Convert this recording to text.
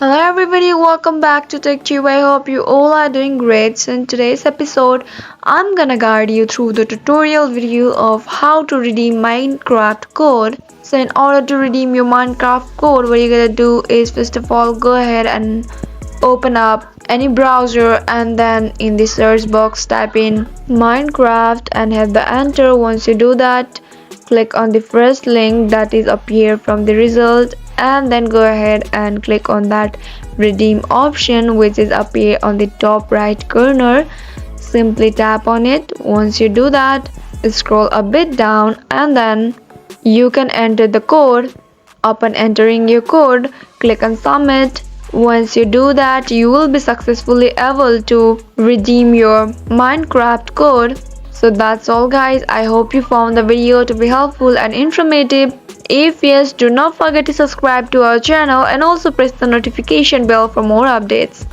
Hello everybody, welcome back to TechTube. I hope you all are doing great. So in today's episode, I'm gonna guide you through the tutorial video of how to redeem Minecraft code. So in order to redeem your Minecraft code, what you're gonna do is first of all go ahead and open up any browser and then in the search box type in Minecraft and hit the enter. Once you do that, click on the first link that is appear from the result and then go ahead and click on that redeem option which is appear on the top right corner. Simply tap on it. Once you do that, scroll a bit down and then you can enter the code. Upon entering your code, click on submit. Once you do that, you will be successfully able to redeem your Minecraft code. So that's all guys. I hope you found the video to be helpful and informative. If yes, do not forget to subscribe to our channel and also press the notification bell for more updates.